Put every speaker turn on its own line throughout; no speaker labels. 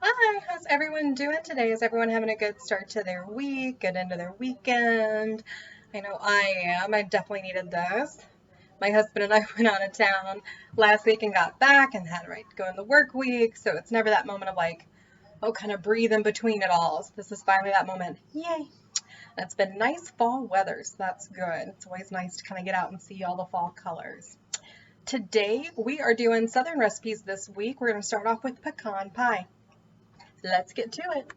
Hi, how's everyone doing today? Is everyone having a good start to their week, good end of their weekend? I know I am. I definitely needed this. My husband and I went out of town last week and got back and had to go in the work week, so it's never that moment of kind of breathe in between it all. So this is finally that moment. Yay! And it's been nice fall weather, so that's good. It's always nice to kind of get out and see all the fall colors. Today we are doing Southern recipes this week. We're going to start off with pecan pie. Let's get to it.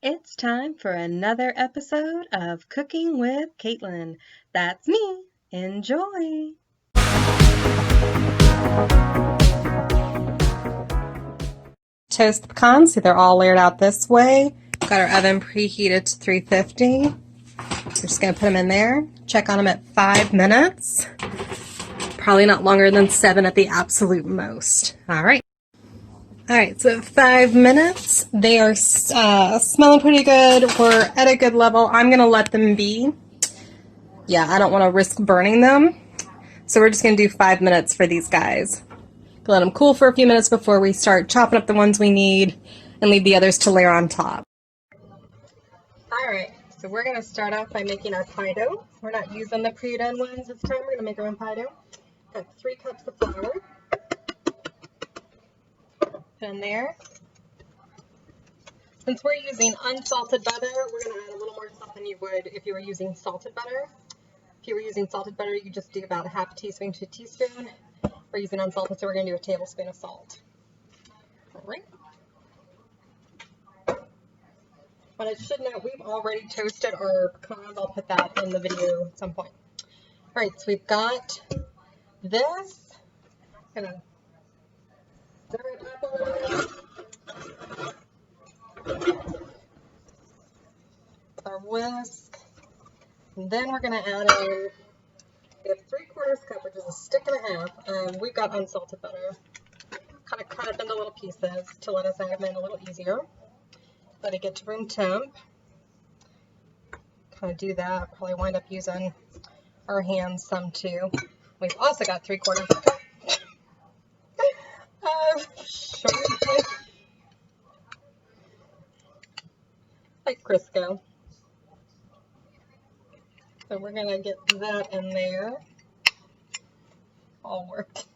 It's time for another episode of Cooking with Kaitlin. That's me. Enjoy. Toast the pecans, so they're all layered out this way. Got our oven preheated to 350. We're just going to put them in there. Check on them at 5 minutes. Probably not longer than 7 at the absolute most. All right. Alright, so 5 minutes. They are smelling pretty good. We're at a good level. I'm going to let them be. Yeah, I don't want to risk burning them. So we're just going to do 5 minutes for these guys. Let them cool for a few minutes before we start chopping up the ones we need and leave the others to layer on top. Alright, so we're going to start off by making our pie dough. We're not using the pre-done ones this time. We're going to make our own pie dough. Got 3 cups of flour. Put in there. Since we're using unsalted butter, we're going to add a little more salt than you would if you were using salted butter. If you were using salted butter, you just do about a half a teaspoon to a teaspoon. We're using unsalted, so we're going to do a tablespoon of salt. All right. But I should note, we've already toasted our pecans. I'll put that in the video at some point. All right, so we've got this. I'm going to stir it up a little bit. Our whisk. And then we're going to add in, we have 3/4 cup, which is a stick and a half. We've got unsalted butter. Kind of cut up into little pieces to let us add them in a little easier. Let it get to room temp. Kind of do that. Probably wind up using our hands some too. We've also got 3/4 cup of shortening, like Crisco. So we're gonna get that in there. All worked.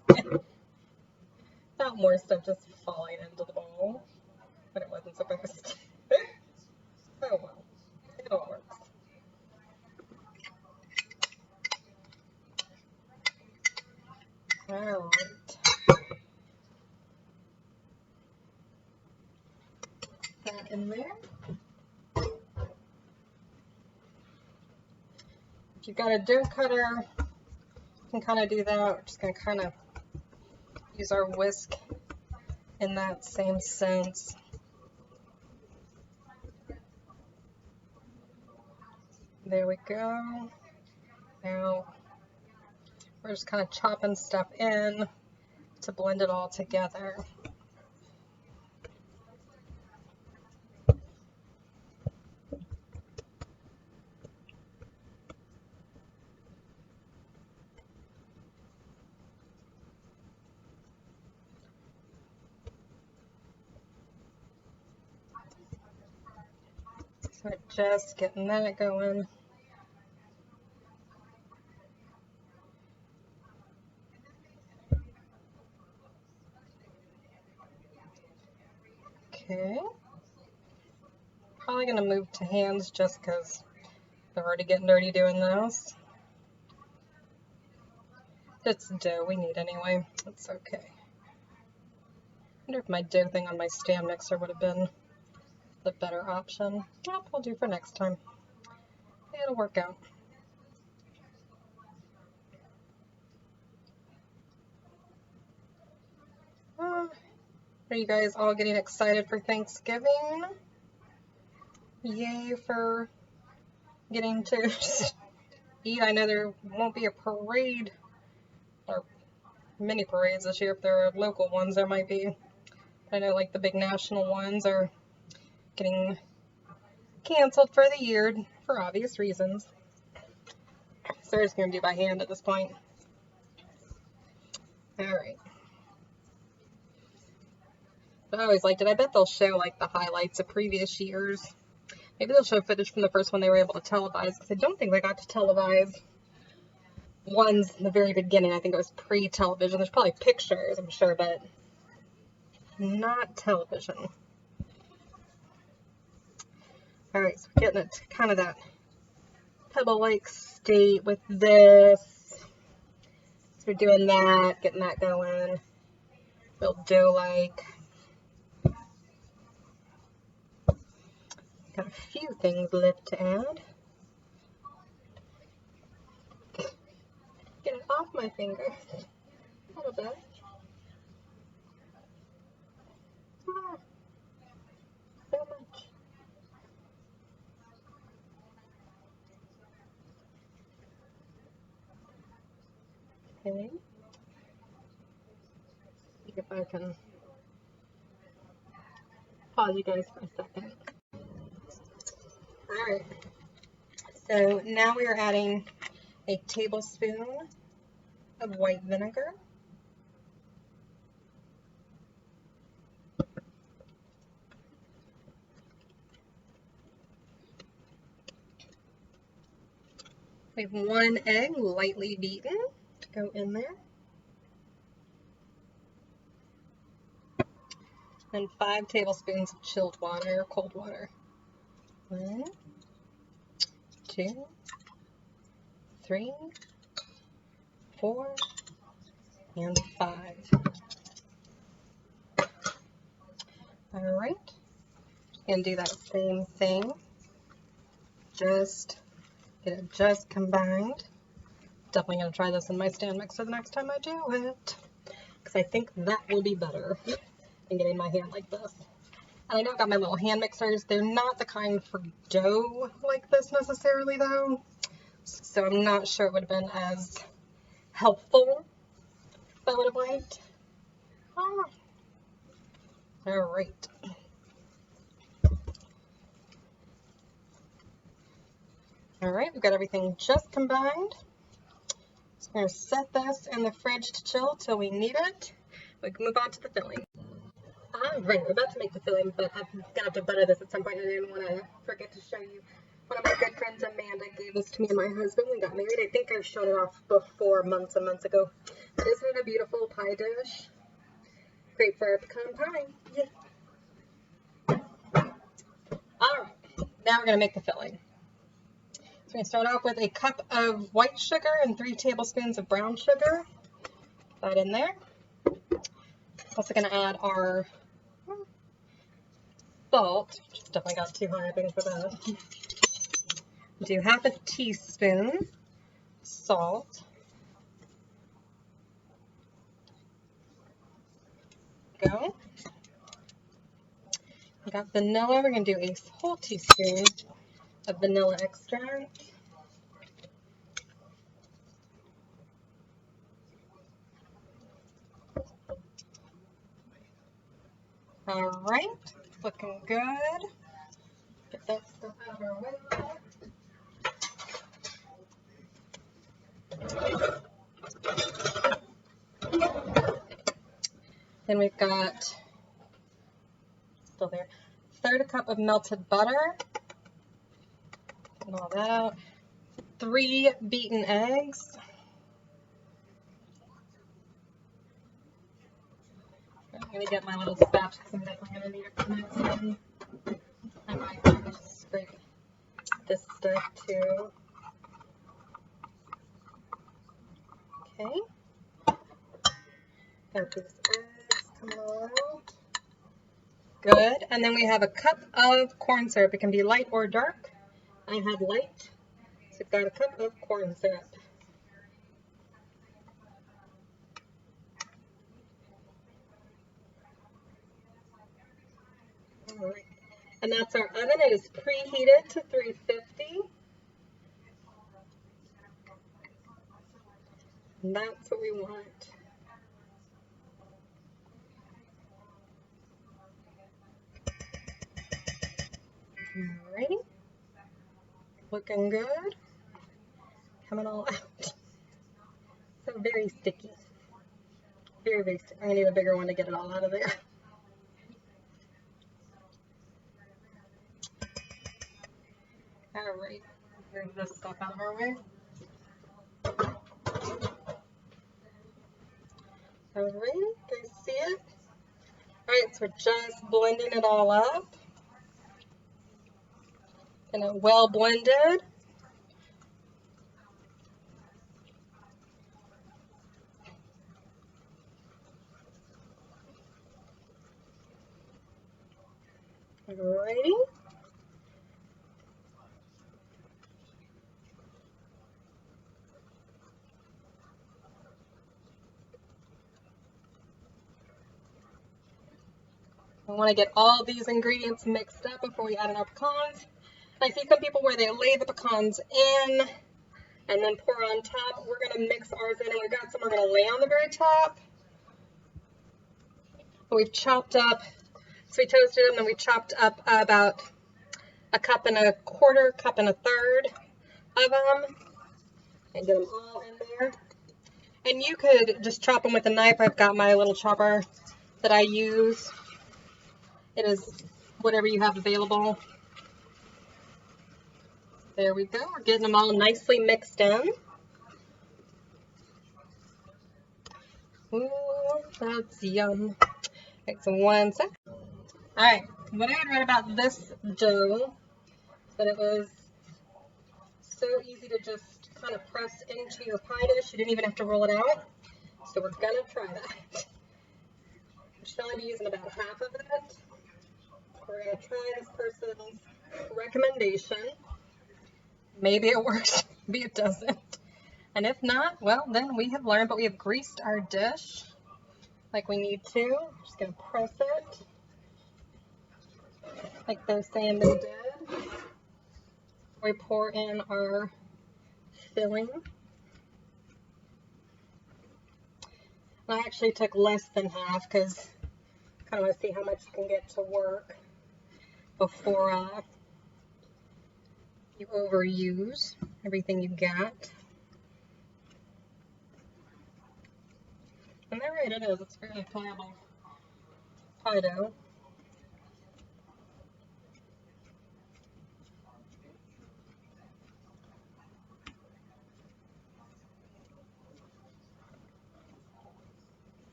Not more stuff just falling into the bowl, but it wasn't supposed to. Oh well, it all works. All right. That in there. If you've got a dough cutter, you can kind of do that. We're just going to kind of use our whisk in that same sense. There we go. Now we're just kind of chopping stuff in to blend it all together. So we're just getting that going. Okay. Probably going to move to hands just because they're already getting dirty doing this. It's dough we need anyway. It's okay. I wonder if my dough thing on my stand mixer would have been the better option. Yep, I'll do for next time. It'll work out. Are you guys all getting excited for Thanksgiving? Yay for getting to eat. I know there won't be a parade or mini parades this year. If there are local ones, there might be. I know like the big national ones are getting canceled for the year for obvious reasons. So we're just going to do by hand at this point. All right. But I always liked it. I bet they'll show like the highlights of previous years. Maybe they'll show footage from the first one they were able to televise, because I don't think they got to televise ones in the very beginning. I think it was pre-television. There's probably pictures, I'm sure, but not television. Alright, so we're getting it to kind of that pebble-like state with this. So we're doing that, getting that going. Real dough-like. Got a few things left to add. Get it off my fingers. A little bit. Ah, so much. Okay. See if I can pause you guys for a second. Alright. So now we are adding a tablespoon of white vinegar. We have 1 egg lightly beaten to go in there. And 5 tablespoons of chilled water or cold water. 1, 2, 3, 4, and 5. Alright, and do that same thing. Just get it just combined. Definitely going to try this in my stand mixer the next time I do it, because I think that will be better than getting my hand like this. And I know I've got my little hand mixers. They're not the kind for dough like this necessarily though, so I'm not sure it would have been as helpful if I would have liked. Alright. Alright, we've got everything just combined. So we're going to set this in the fridge to chill till we need it. We can move on to the filling. Alright, we're about to make the filling, but I'm going to have to butter this at some point. I didn't want to forget to show you. One of my good friends, Amanda, gave this to me and my husband when we got married. I think I've shown it off before, months and months ago. But isn't it a beautiful pie dish? Great for a pecan pie. Yeah. Alright, now we're going to make the filling. So we're going to start off with a cup of white sugar and 3 tablespoons of brown sugar. Put that in there. Also going to add our salt, which definitely got too high, I think, for that. Do 1/2 teaspoon salt. Go. We got vanilla. We're going to do a whole teaspoon of vanilla extract. Alright, looking good. Get that stuff out of our way. Then we've got, still there, 1/3 cup of melted butter. Get all that out. 3 beaten eggs. I'm going to get my little spatula because I'm definitely going to need it for next time. I might just scrape this stuff too. Okay. Got these eggs coming all out. Good. And then we have a cup of corn syrup. It can be light or dark. I have light. So we've got a cup of corn syrup. Alright. And that's our oven. It is preheated to 350. And that's what we want. Alrighty. Looking good. Coming all out. So very sticky. Very, very sticky. I need a bigger one to get it all out of there. Alright, move this stuff out of our way. Alright, guys see it? Alright, so we're just blending it all up. And it well blended. Alrighty. We want to get all these ingredients mixed up before we add in our pecans. I see some people where they lay the pecans in and then pour on top. We're going to mix ours in, and we've got some we're going to lay on the very top. We've chopped up, so we toasted them, and we chopped up about a cup and a quarter, cup and a third of them, and get them all in there. And you could just chop them with a knife. I've got my little chopper that I use. It is whatever you have available. There we go. We're getting them all nicely mixed in. Ooh, that's yum. Okay, so 1 sec. Alright, what I had read about this dough, that it was so easy to just kind of press into your pie dish. You didn't even have to roll it out. So we're gonna try that. I should only be using about half of it. We're gonna try this person's recommendation. Maybe it works, maybe it doesn't. And if not, well, then we have learned, but we have greased our dish like we need to. Just gonna press it like they're saying they did. We pour in our filling. I actually took less than half because I kind of want to see how much you can get to work before you overuse everything you got. And they're right, it is. It's very pliable pie dough.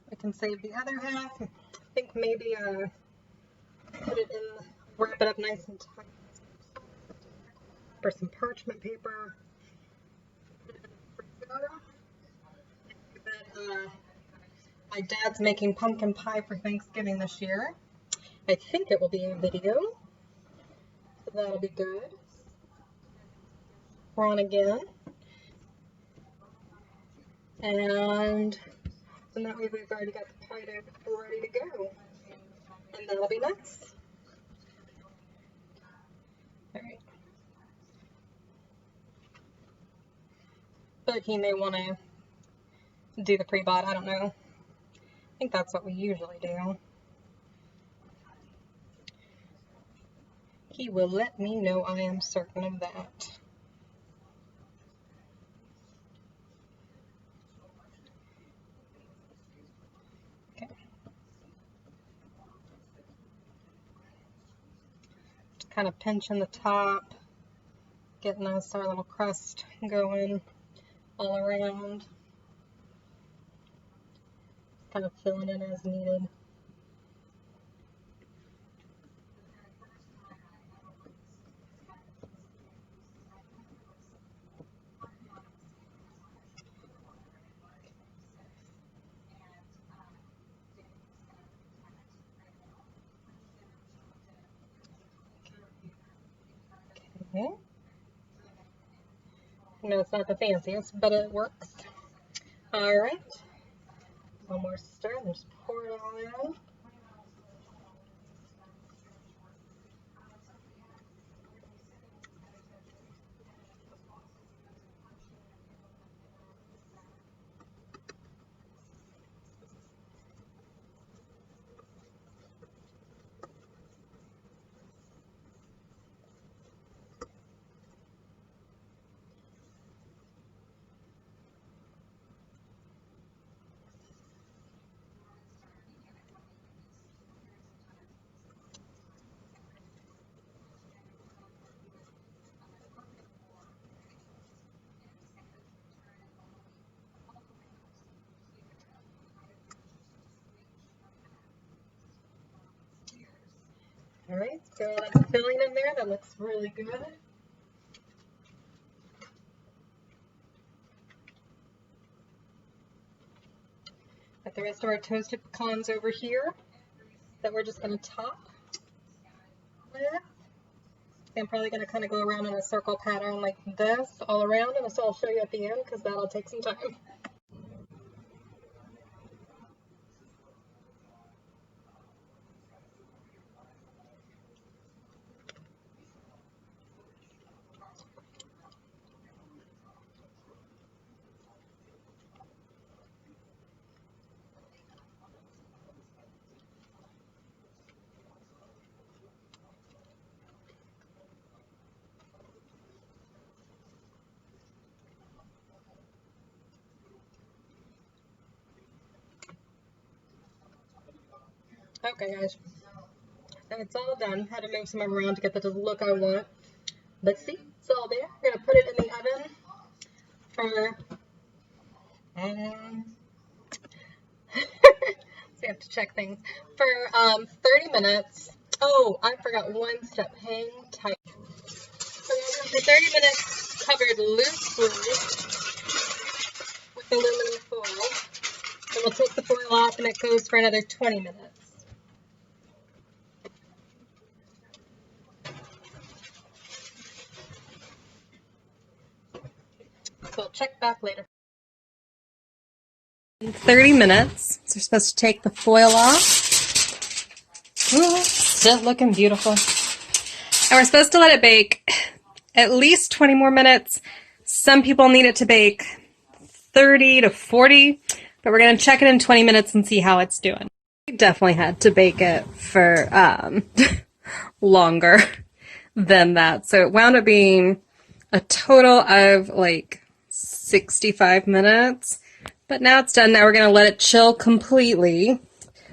I can save the other half. I think maybe put it in, wrap it up nice and tight. For some parchment paper. My dad's making pumpkin pie for Thanksgiving this year. I think it will be a video, so that'll be good. We're on again. And that way we've already got the pie dough ready to go. And that'll be nice. Alright. But he may want to do the pre-bought, I don't know. I think that's what we usually do. He will let me know, I am certain of that. Okay. Just kind of pinching the top, getting us our little crust going all around. Kind of filling in as needed. Okay. No, it's not the fanciest, but it works. Alright. One more stir and just pour it all in. Alright, so that's filling in there. That looks really good. Got the rest of our toasted pecans over here that we're just going to top with. I'm probably going to kind of go around in a circle pattern like this all around, and so I'll show you at the end because that'll take some time. Okay guys, and it's all done. Had to move some around to get the look I want. But see, it's all there. We're going to put it in the oven for, so you have to check things, for 30 minutes. Oh, I forgot one step. Hang tight. So for 30 minutes covered loosely with aluminum foil. And we'll take the foil off and it goes for another 20 minutes. So we'll check back later. In 30 minutes, so we're supposed to take the foil off. Ooh, still looking beautiful. And we're supposed to let it bake at least 20 more minutes. Some people need it to bake 30 to 40, but we're going to check it in 20 minutes and see how it's doing. We definitely had to bake it for longer than that. So it wound up being a total of like 65 minutes. But now it's done. Now we're going to let it chill completely.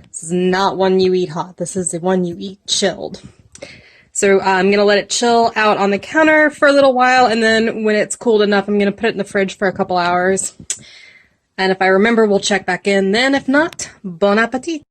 This is not one you eat hot. This is the one you eat chilled. So I'm going to let it chill out on the counter for a little while, and then when it's cooled enough, I'm going to put it in the fridge for a couple hours. And if I remember, we'll check back in then. If not, bon appetit.